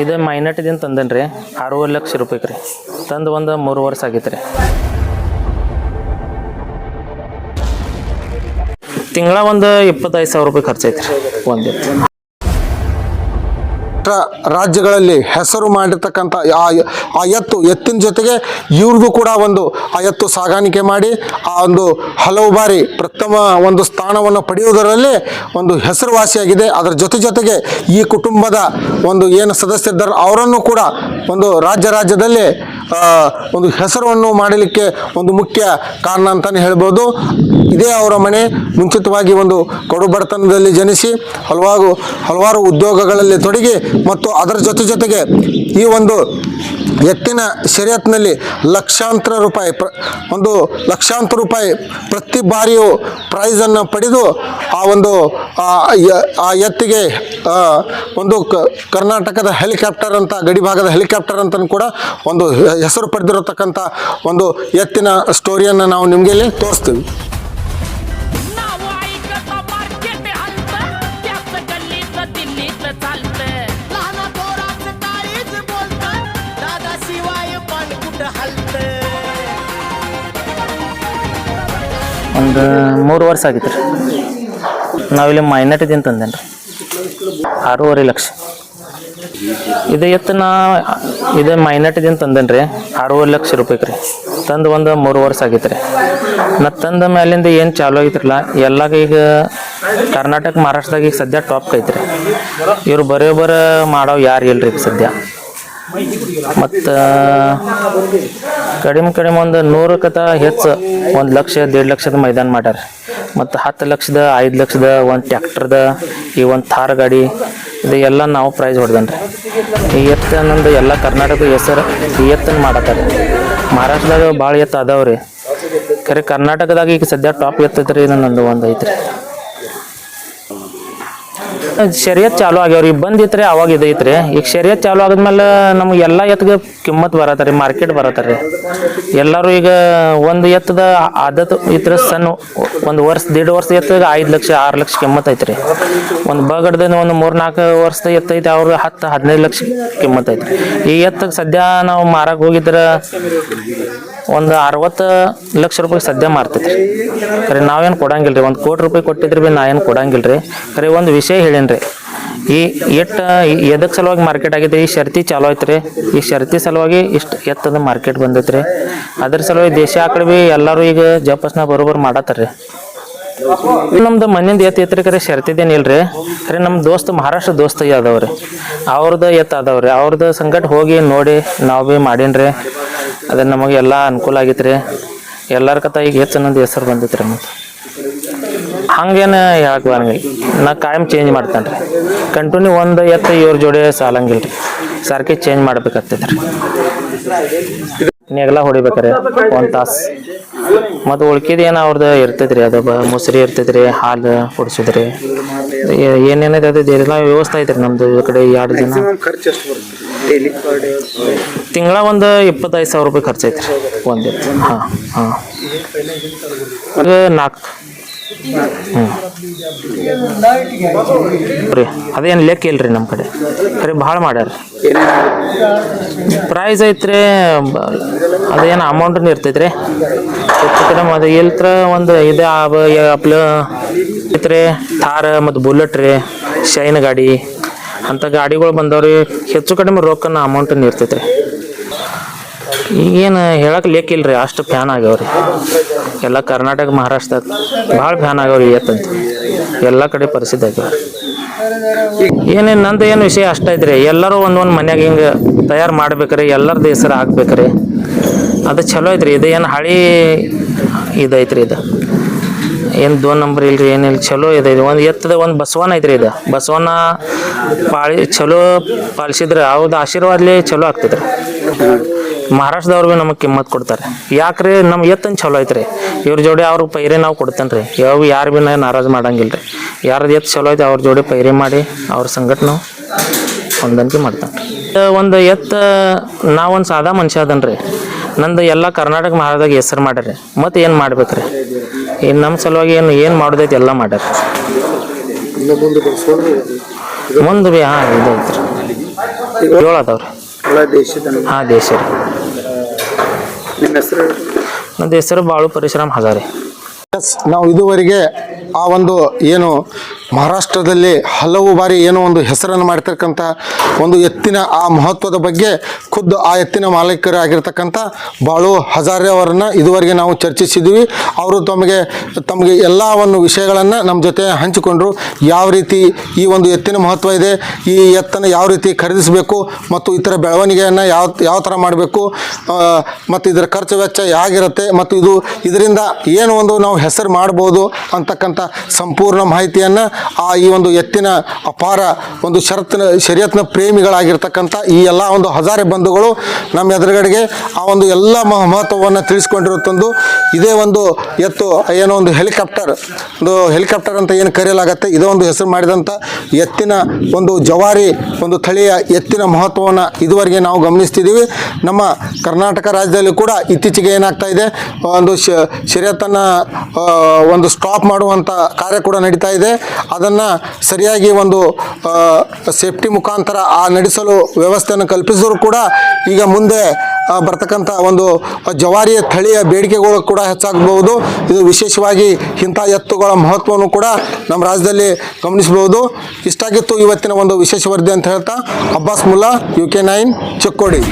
ಇದು ಮೈನಾಟಿದಿಂದ ತಂದೇನು ರೀ 6 ಲಕ್ಷ ರೂಪಾಯಿಗೆ ರೀ. ತಂದು ಒಂದು 3 ವರ್ಷ ಆಗೈತೆ ರೀ. ತಿಂಗಳ ಒಂದು 25,000 ರೂಪಾಯಿ ಖರ್ಚೈತೆ ರೀ ಒಂದು ಎತ್ತು. ರಾಜ್ಯಗಳಲ್ಲಿ ಹೆಸರು ಮಾಡಿರ್ತಕ್ಕಂಥ ಆ ಎತ್ತಿನ ಜೊತೆಗೆ ಇವ್ರದ್ದು ಕೂಡ ಒಂದು ಆ ಎತ್ತು ಸಾಗಾಣಿಕೆ ಮಾಡಿ ಆ ಒಂದು ಹಲವು ಬಾರಿ ಪ್ರಥಮ ಒಂದು ಸ್ಥಾನವನ್ನು ಪಡೆಯುವುದರಲ್ಲಿ ಒಂದು ಹೆಸರುವಾಸಿಯಾಗಿದೆ. ಅದರ ಜೊತೆಗೆ ಈ ಕುಟುಂಬದ ಒಂದು ಏನು ಸದಸ್ಯರಿದ್ದಾರೆ ಅವರನ್ನು ಕೂಡ ಒಂದು ರಾಜ್ಯದಲ್ಲಿ ಒಂದು ಹೆಸರನ್ನು ಮಾಡಲಿಕ್ಕೆ ಒಂದು ಮುಖ್ಯ ಕಾರಣ ಅಂತಲೇ ಹೇಳ್ಬೋದು. ಇದೇ ಅವರ ಮನೆ. ಮುಂಚಿತವಾಗಿ ಒಂದು ಕಡು ಬಡತನದಲ್ಲಿ ಜನಿಸಿ ಹಲವಾರು ಉದ್ಯೋಗಗಳಲ್ಲಿ ತೊಡಗಿ ಮತ್ತು ಅದರ ಜೊತೆಗೆ ಈ ಒಂದು ಎತ್ತಿನ ಶರ್ಯತ್ನಲ್ಲಿ ಲಕ್ಷಾಂತರ ರೂಪಾಯಿ ಪ್ರತಿ ಬಾರಿಯೂ ಪ್ರೈಸನ್ನು ಪಡೆದು ಆ ಎತ್ತಿಗೆ ಒಂದು ಕರ್ನಾಟಕದ ಹೆಲಿಕಾಪ್ಟರ್ ಅಂತ, ಗಡಿಭಾಗದ ಹೆಲಿಕಾಪ್ಟರ್ ಅಂತ ಕೂಡ ಒಂದು ಹೆಸರು ಪಡೆದಿರತಕ್ಕಂಥ ಒಂದು ಎತ್ತಿನ ಸ್ಟೋರಿಯನ್ನು ನಾವು ನಿಮಗೆ ಇಲ್ಲಿ ತೋರಿಸ್ತೀವಿ. ಒಂದು 3 ವರ್ಷ ಆಗಿತ್ತು ರೀ. ನಾವಿಲ್ಲಿ ಮೈನಾಟಿದಿಂದ ತಂದೇನು ರೀ 6.5 ಲಕ್ಷ. ಇದು ಎತ್ತನ ಇದು ಮೈನಾಟಿದಿಂದ ತಂದೇನು ರೀ 6 ಲಕ್ಷ ರೂಪಾಯಿಗೆ ರೀ. ತಂದು ಒಂದು 3 ವರ್ಷ ಆಗೈತೆ ರೀ. ನಾ ತಂದ ಮೇಲಿಂದ ಏನು ಚಾಲು ಆಗಿತ್ರಲ್ಲ ಎಲ್ಲಾಗ ಈಗ ಕರ್ನಾಟಕ ಮಹಾರಾಷ್ಟ್ರದಾಗ ಈಗ ಸದ್ಯ ಟಾಪ್ ಐತ್ರಿ. ಇವ್ರು ಬರೋಬ್ಬರ ಮಾಡೋ ಯಾರು ಇಲ್ರಿ ಈಗ ಸದ್ಯ. ಮತ್ತು ಕಡಿಮೆ ಒಂದು 100ಕ್ಕಿಂತ ಹೆಚ್ಚು 1 ಲಕ್ಷ 1.5 ಲಕ್ಷದ ಮೈದಾನ ಮಾಡ್ಯಾರ. ಮತ್ತು 10 ಲಕ್ಷದ 5 ಲಕ್ಷದ ಒಂದು ಟ್ಯಾಕ್ಟರ್ದ ಈ ಒಂದು ಥಾರ್ ಗಾಡಿ ಇದು ಎಲ್ಲ ನಾವು ಪ್ರೈಸ್ ಹೊಡೆದನ್ ರೀ. ಈ ಎತ್ತು ನಂದು ಎಲ್ಲ ಕರ್ನಾಟಕದ ಹೆಸರು ಈ ಎತ್ತನ್ನು ಮಾಡತ್ತಾರೆ. ಮಹಾರಾಷ್ಟ್ರದಾಗ ಭಾಳ ಎತ್ತು ಅದಾವ್ರಿ. ಖರೆ ಕರ್ನಾಟಕದಾಗ ಈಗ ಸದ್ಯ ಟಾಪ್ ಎತ್ತೈತ್ರಿ. ಇದು ನಂದು ಒಂದು ಐತ್ರಿ. ಶರ್ಯತ್ ಚಾಲು ಆಗ್ಯಾವ್ರಿ. ಬಂದಿತ್ರಿ ಅವಾಗ ಇದೈತ್ರಿ. ಈಗ ಶರ್ಯತ್ ಚಾಲು ಆದ್ಮೇಲೆ ನಮ್ಗೆ ಎಲ್ಲ ಎತ್ತಿಗೆ ಕಿಮ್ಮತ್ ಬರತ್ತಾರೆ, ಮಾರ್ಕೆಟ್ ಬರತ್ತಾರೆ. ಎಲ್ಲರೂ ಈಗ ಒಂದು ಎತ್ತದ ಆದತ್ ಇತ್ರ ಸಣ್ಣ 1 ವರ್ಷ 1.5 ವರ್ಷ ಎತ್ತಿಗೆ 5 ಲಕ್ಷ 6 ಲಕ್ಷ ಕಿಮ್ಮತ್ ಐತ್ರಿ. ಒಂದು ಬಗಡ್ದ ಒಂದು 3-4 ವರ್ಷದ ಎತ್ತೈತಿ ಅವ್ರಿಗೆ 10-15 ಲಕ್ಷ ಕಿಮ್ಮತ್ ಐತ್ರಿ. ಈ ಎತ್ತಿಗೆ ಸದ್ಯ ನಾವು ಮಾರಕ್ಕೆ ಹೋಗಿದ್ರೆ ಒಂದು 60 ಲಕ್ಷ ರೂಪಾಯಿ ಸದ್ಯ ಮಾರ್ತೈತಿ. ಖರೆ ನಾವೇನು ಕೊಡಂಗಿಲ್ಲ ರೀ. 1 ಕೋಟಿ ರೂಪಾಯಿ ಕೊಟ್ಟಿದ್ರಿ ಭೀ ನಾ ಏನು ಕೊಡಂಗಿಲ್ಲ ರೀ. ಖರೆ ಒಂದು ವಿಷಯ ಹೇಳೇನಿ ರೀ. ಈ ಎದಕ್ಕೆ ಸಲುವಾಗಿ ಮಾರ್ಕೆಟ್ ಆಗೈತೆ, ಈ ಶರ್ತಿ ಚಾಲು ಐತೆ ರೀ. ಈ ಶರ್ತಿ ಸಲುವಾಗಿ ಇಷ್ಟು ಎತ್ತದ ಮಾರ್ಕೆಟ್ ಬಂದೈತೆ ರೀ. ಅದ್ರ ಸಲುವಾಗಿ ದೇಶ ಆ ಕಡೆ ಭೀ ಎಲ್ಲರೂ ಈಗ ಜಪಸ್ನ ಬರೋಬ್ಬರ ಮಾಡತ್ತಾರ ರೀ. ನಮ್ದು ಮನೆಯಿಂದ ಎತ್ತು ಖರೆ ಶರ್ತಿದೇನು ಇಲ್ರಿ. ಖರೆ ನಮ್ಮ ಮಹಾರಾಷ್ಟ್ರ ದೋಸ್ತ ಅದಾವ್ರಿ. ಅವ್ರದ್ದು ಎತ್ತು ಅದಾವ್ರಿ. ಅವ್ರದ್ದು ಸಂಕಟ ಹೋಗಿ ನೋಡಿ ನಾವು ಭೀ ಮಾಡೀನಿ. ಅದೇ ನಮಗೆ ಎಲ್ಲ ಅನುಕೂಲ ಆಗೈತೆ ರೀ. ಎಲ್ಲರ್ಕಿಂತ ಈಗ ಹೆಚ್ಚು ಅನ್ನೋದು ಹೆಸರು ಬಂದೈತೆ ರೀ. ಮತ್ತು ಹಂಗೇನು ಹೇಳಕ್ಕೆ ಬರಂಗಿಲ್ಲ. ನಾ ಕಾಯಂ ಚೇಂಜ್ ಮಾಡ್ತೇನೆ ರೀ. ಕಂಟಿನ್ಯೂ ಒಂದು ಎತ್ತು ಇವ್ರ ಜೋಡಿ ಸಾಲಂಗಿಲ್ಲ ರೀ. ಸಾರ್ಕೆ ಚೇಂಜ್ ಮಾಡ್ಬೇಕಾಗ್ತೈತೆ ರೀ. ನೆಗಲ ಹೊಡಿಬೇಕಾರೆ 1 ತಾಸು. ಮತ್ತು ಉಳ್ಕಿದ ಏನು ಅವ್ರದ್ದು ಇರ್ತೈತೆ ರೀ. ಅದು ಮೊಸರಿ ಇರ್ತೈತೆ ರೀ, ಹಾಲು ಕುಡಿಸಿದ್ರಿ ಏನೇನೈತೆ ಅದು ಎಲ್ಲ ವ್ಯವಸ್ಥೆ ಐತೆ ರೀ ನಮ್ಮದು. ಈ ಕಡೆ 2 ಜನ ತಿಂಗಳ ಒಂದು 25,000 ರೂಪಾಯಿ ಖರ್ಚೈತೆ ರೀ ಒಂದು ಎತ್ತು. ಹಾಂ ಅದು 4 ರೀ. ಅದೇನು ಲೆಕ್ಕ ಇಲ್ರಿ ನಮ್ಮ ಕಡೆ. ಖರೆ ಭಾಳ ಮಾಡ್ಯಾರ. ಪ್ರೈಸ್ ಐತ್ರಿ. ಅದೇನು ಅಮೌಂಟನ್ನು ಇರ್ತೈತ್ರಿ. ಹೆಚ್ಚು ಕಡಿಮೆ ಅದು ಇಲ್ತ್ರ ಒಂದು ಇದೆ ಐತ್ರಿ. ಥಾರ್ ಮತ್ತು ಬುಲೆಟ್ ರೀ, ಶೈನ್ ಗಾಡಿ ಅಂಥ ಗಾಡಿಗಳು ಬಂದವ್ರಿ. ಹೆಚ್ಚು ಕಡಿಮೆ ರೊಕ್ಕನ ಅಮೌಂಟನ್ನು ಇರ್ತೈತ್ರಿ. ಈಗೇನು ಹೇಳಕ್ಕೆ ಲೆಕ್ಕಿಲ್ಲ ರೀ. ಅಷ್ಟು ಫ್ಯಾನ್ ಆಗ್ಯಾವ್ರಿ ಎಲ್ಲ ಕರ್ನಾಟಕ ಮಹಾರಾಷ್ಟ್ರದಾಗ. ಭಾಳ ಫ್ಯಾನ್ ಆಗ್ಯಾವ್ರಿ ಎತ್ತಂತ. ಎಲ್ಲ ಕಡೆ ಪರಿಸ್ಥಿತಿ ಆಗ್ಯಾವ್ರಿ. ಏನೇನು ನಂದು ಏನು ವಿಷಯ ಅಷ್ಟೈತ್ರಿ. ಎಲ್ಲರೂ ಒಂದೊಂದು ಮನ್ಯಾಗ ಹಿಂಗೆ ತಯಾರು ಮಾಡ್ಬೇಕ್ರಿ. ಎಲ್ಲರದ್ದು ಹೆಸರು ಹಾಕ್ಬೇಕ್ರಿ. ಅದು ಚಲೋ ಐತ್ರಿ. ಇದು ಏನು ಹಳಿ ಇದೈತ್ರಿ. ಇದು ಏನು 2 ನಂಬರ್ ಇಲ್ರಿ, ಏನಿಲ್ಲ. ಚಲೋ ಇದೈತಿ. ಒಂದು ಎತ್ತದ ಒಂದು ಬಸವನ ಐತ್ರಿ. ಇದು ಬಸವನ ಚಲೋ ಪಾಲಿಸಿದ್ರೆ ಅವ್ರದ್ದು ಆಶೀರ್ವಾದ್ಲಿ ಚಲೋ ಆಗ್ತೈತ್ರಿ. ಮಹಾರಾಷ್ಟ್ರದವ್ರು ಭೀ ನಮಗೆ ಕಿಮ್ಮತ್ ಕೊಡ್ತಾರೆ. ಯಾಕ್ರಿ ನಮ್ಮ ಎತ್ತನ್ನು ಚಲೋ ಐತ್ರಿ. ಇವ್ರ ಜೋಡಿ ಅವ್ರ ಪೈರೆ ನಾವು ಕೊಡ್ತೇನೆ ರೀ. ಯಾರು ಭೀ ನಾರಾಜು ಮಾಡಂಗಿಲ್ಲ ರೀ. ಯಾರ್ದು ಎತ್ತು ಚಲೋ ಐತೆ ಅವ್ರ ಜೋಡಿ ಪೈರೆ ಮಾಡಿ ಅವ್ರ ಸಂಗಟ ನಾವು ಹೊಂದಾಣಿಕೆ ಮಾಡ್ತಾನೆ ರೀ. ಒಂದು ಎತ್ತು ನಾವೊಂದು ಸಾದಾ ಮನುಷ್ಯ ಅದನ್ರಿ. ನಂದು ಎಲ್ಲ ಕರ್ನಾಟಕ ಮಹಾರಾಷ್ಟ್ರದಾಗ ಹೆಸರು ಮಾಡ್ಯಾರ. ಮತ್ತು ಏನು ಮಾಡ್ಬೇಕ್ರಿ. ಇನ್ನು ನಮ್ಮ ಸಲುವಾಗಿ ಏನು ಮಾಡೋದೈತಿ ಎಲ್ಲ ಮಾಡ್ಯಾರ. ಮುಂದೆ ಭೀ ಇದೈತ್ರಿ. ಏಳು ಅದಾವ್ರಿ. ಎಲ್ಲ ದೇಶದ ಹಾಂ ದೇಶ ರೀ. ನಿಮ್ಮ ಹೆಸರು? ನನ್ನ ಹೆಸರು ಬಾಳು ಪರಿಶ್ರಮ ಹಜಾರಿ. ಎಸ್, ನಾವು ಇದುವರೆಗೆ ಆ ಒಂದು ಏನು ಮಹಾರಾಷ್ಟ್ರದಲ್ಲಿ ಹಲವು ಬಾರಿ ಏನೋ ಒಂದು ಹೆಸರನ್ನು ಮಾಡ್ತಕ್ಕಂಥ ಒಂದು ಎತ್ತಿನ ಆ ಮಹತ್ವದ ಬಗ್ಗೆ ಖುದ್ದು ಆ ಎತ್ತಿನ ಮಾಲೀಕರಾಗಿರ್ತಕ್ಕಂಥ ಬಾಳು ಹಜಾರೆ ಅವರನ್ನು ಇದುವರೆಗೆ ನಾವು ಚರ್ಚಿಸಿದ್ವಿ. ಅವರು ತಮಗೆ ಎಲ್ಲ ಒಂದು ವಿಷಯಗಳನ್ನು ನಮ್ಮ ಜೊತೆ ಹಂಚಿಕೊಂಡ್ರು. ಯಾವ ರೀತಿ ಈ ಒಂದು ಎತ್ತಿನ ಮಹತ್ವ ಇದೆ, ಈ ಎತ್ತನ್ನು ಯಾವ ರೀತಿ ಖರೀದಿಸಬೇಕು ಮತ್ತು ಇತರ ಬೆಳವಣಿಗೆಯನ್ನು ಯಾವ ಥರ ಮಾಡಬೇಕು ಮತ್ತು ಇದರ ಖರ್ಚು ವೆಚ್ಚ ಹೇಗಿರುತ್ತೆ ಮತ್ತು ಇದರಿಂದ ಏನು ಒಂದು ನಾವು ಹೆಸರು ಮಾಡ್ಬೋದು ಅಂತಕ್ಕಂಥ ಸಂಪೂರ್ಣ ಮಾಹಿತಿಯನ್ನು ಈ ಒಂದು ಎತ್ತಿನ ಅಪಾರ ಒಂದು ಶರೀಯತ್ನ ಪ್ರೇಮಿಗಳಾಗಿರ್ತಕ್ಕಂಥ ಈ ಎಲ್ಲ ಒಂದು ಹಜಾರೆ ಬಂಧುಗಳು ನಮ್ಮ ಎದುರುಗಡೆಗೆ ಆ ಒಂದು ಎಲ್ಲ ಮಹತ್ವವನ್ನು ತಿಳಿಸ್ಕೊಂಡಿರುತ್ತಂದು. ಇದೇ ಒಂದು ಎತ್ತು ಏನೋ ಒಂದು ಹೆಲಿಕಾಪ್ಟರ್ ಅಂತ ಏನು ಕರೆಯಲಾಗತ್ತೆ, ಇದೇ ಒಂದು ಹೆಸರು ಮಾಡಿದಂಥ ಎತ್ತಿನ ಒಂದು ಜವಾರಿ ಒಂದು ತಳಿಯ ಎತ್ತಿನ ಮಹತ್ವವನ್ನು ಇದುವರೆಗೆ ನಾವು ಗಮನಿಸ್ತಿದ್ದೀವಿ. ನಮ್ಮ ಕರ್ನಾಟಕ ರಾಜ್ಯದಲ್ಲಿ ಕೂಡ ಇತ್ತೀಚೆಗೆ ಏನಾಗ್ತಾ ಇದೆ, ಒಂದು ಶರೀಯತನ್ನು ಒಂದು ಸ್ಟಾಪ್ ಮಾಡುವಂಥ ಕಾರ್ಯ ಕೂಡ ನಡೀತಾ ಇದೆ. ಅದನ್ನು ಸರಿಯಾಗಿ ಒಂದು ಸೇಫ್ಟಿ ಮುಖಾಂತರ ನಡೆಸಲು ವ್ಯವಸ್ಥೆಯನ್ನು ಕಲ್ಪಿಸಿದ್ರು ಕೂಡ ಈಗ ಮುಂದೆ ಬರ್ತಕ್ಕಂಥ ಒಂದು ಜವಾರಿಯ ತಳಿಯ ಬೇಡಿಕೆಗಳು ಕೂಡ ಹೆಚ್ಚಾಗಬಹುದು. ಇದು ವಿಶೇಷವಾಗಿ ಇಂಥ ಎತ್ತುಗಳ ಮಹತ್ವವನ್ನು ಕೂಡ ನಮ್ಮ ರಾಜ್ಯದಲ್ಲಿ ಗಮನಿಸಬಹುದು. ಇಷ್ಟಾಗಿತ್ತು ಇವತ್ತಿನ ಒಂದು ವಿಶೇಷ ವರದಿ ಅಂತ ಹೇಳ್ತಾ, ಅಬ್ಬಾಸ್ ಮುಲ್ಲಾ, UK9 ಚಿಕ್ಕೋಡಿ.